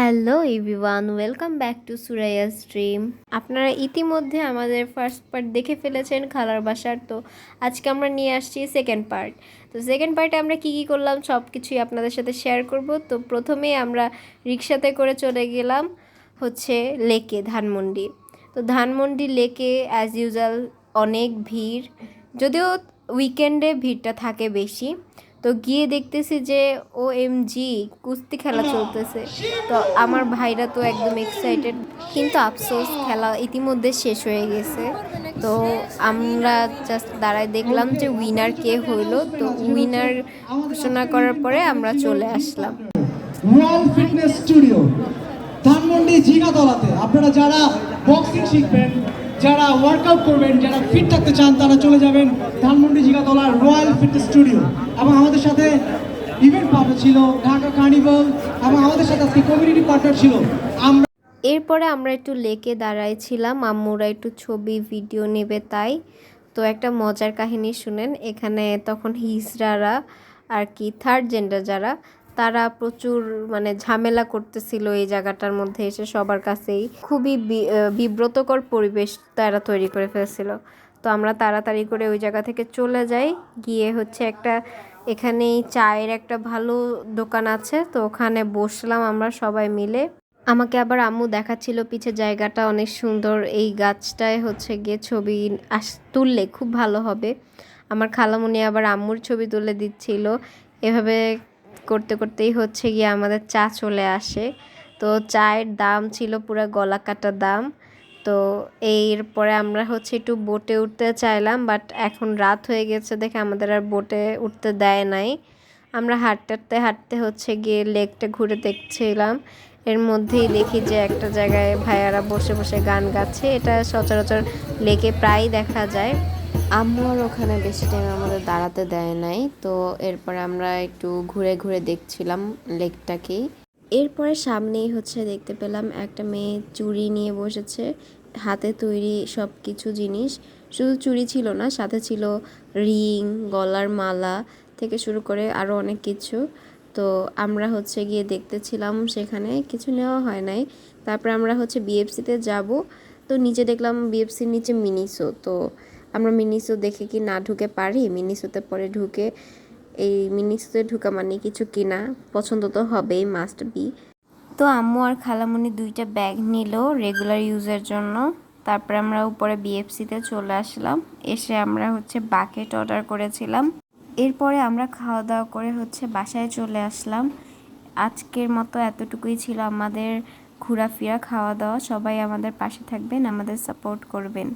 Hello everyone, welcome back to Suraiya's dream. আপনারা ইতিমধ্যে আমাদের ফার্স্ট পার্ট দেখে ফেলেছেন খালার বাসার। তো আজকে আমরা নিয়ে আসছি সেকেন্ড পার্ট। তো সেকেন্ড পার্টে আমরা কি করলাম সব কিছুই আপনাদের সাথে শেয়ার করব। তো প্রথমেই আমরা রিক্সাতে করে চলে গেলাম হচ্ছে লেকে, ধানমন্ডি। তো ধানমন্ডি লেকে অ্যাজ ইউজুয়াল অনেক ভিড়, যদিও উইকেন্ডে ভিড়টা থাকে বেশি। তো গিয়ে দেখতেছি যে OMG কুস্তি খেলা চলতেছে। তো আমার ভাইরা তো একদম এক্সাইটেড, কিন্তু আফসোস খেলা ইতিমধ্যে শেষ হয়ে গেছে। তো আমরা জাস্ট দাঁড়ায় দেখলাম যে উইনার কে হইলো। তো উইনার ঘোষণা করার পরে আমরা চলে আসলাম রয়্যাল ফিটনেস স্টুডিও ধানমন্ডি জিগাতলাতে। আপনারা যারা বক্সিং শিখবেন, যারা ওয়ার্কআউট করবেন, যারা ফিট থাকতে চান, তারা চলে যাবেন ধানমন্ডি জিগাতলার রয়্যাল ফিটনেস স্টুডিও। এবং আমাদের সাথে ইভেন্ট পার্টনার ছিল ঢাকা কার্নিভাল, এবং আমাদের সাথে আজকে কমিউনিটি পার্টনার ছিল আমরা। এরপরে আমরা একটু লেকে দাঁড়াইছিলাম, আম্মুরা একটু ছবি ভিডিও নেবে তাই। তো একটা মজার কাহিনী শুনেন। এখানে তখন হিজড়ারা আর কি থার্ড জেন্ডার যারা, তারা প্রচুর মানে ঝামেলা করতেছিল এই জায়গাটার মধ্যে এসে। সবার কাছেই খুবই বিব্রতকর পরিবেশ তারা তৈরি করে ফেলছিল। তো আমরা তাড়াতাড়ি করে ওই জায়গা থেকে চলে যাই। গিয়ে হচ্ছে একটা এখানেই চায়ের একটা ভালো দোকান আছে, তো ওখানে বসলাম আমরা সবাই মিলে। আমাকে আবার আম্মু দেখাচ্ছিল পিছে জায়গাটা অনেক সুন্দর, এই গাছটায় হচ্ছে গিয়ে ছবি তুললে খুব ভালো হবে। আমার খালামুনি আবার আম্মুর ছবি তুলে দিচ্ছিল। এভাবে করতে করতেই হচ্ছে গিয়ে আমাদের চা চলে আসে। তো চায়ের দাম ছিল পুরো গলা কাটা দাম। তো এরপরে আমরা হচ্ছে একটু বোটে উঠতে চাইলাম, বাট এখন রাত হয়ে গেছে দেখে আমাদের আর বোটে উঠতে দেয় নাই। আমরা হাঁটতে হাঁটতে হচ্ছে গিয়ে লেকটা ঘুরে দেখছিলাম। এর মধ্যেই দেখি যে একটা জায়গায় ভাইয়ারা বসে বসে গান গাচ্ছে। এটা সচরাচর লেকে প্রায় দেখা যায়। আম্মু আর ওখানে বেশি টাইম আমাদের দাঁড়াতে দেয় নাই। তো এরপরে আমরা একটু ঘুরে ঘুরে দেখছিলাম লেকটাকেই। এরপরে সামনেই হচ্ছে দেখতে পেলাম একটা মেয়ে চুড়ি নিয়ে বসেছে, হাতে তৈরি সব কিছু জিনিস। শুধু চুড়ি ছিল না, সাথে ছিল রিং, গলার মালা থেকে শুরু করে আরও অনেক কিছু। তো আমরা হচ্ছে গিয়ে দেখতেছিলাম, সেখানে কিছু নেওয়া হয় নাই। তারপরে আমরা হচ্ছে BFCতে যাব। তো নিচে দেখলাম BFCর নিচে মিনিসো। তো আমরা মিনিসো দেখে কি না ঢুকে পারি? মিনিসোতে পরে ঢুকে, এই মিনিসোতে ঢুকা মানে কিছু কিনা পছন্দ তো হবেই, মাস্ট বি। তো আম্মু আর খালামুনি দুইটা ব্যাগ নিল রেগুলার ইউজের জন্য। তারপরে আমরা উপরে BFCতে চলে আসলাম। এসে আমরা হচ্ছে বাকেট অর্ডার করেছিলাম। এরপরে আমরা খাওয়া দাওয়া করে হচ্ছে বাসায় চলে আসলাম। আজকের মতো এতটুকুই ছিল আমাদের ঘোরাফেরা, খাওয়া দাওয়া। সবাই আমাদের পাশে থাকবেন, আমাদের সাপোর্ট করবেন।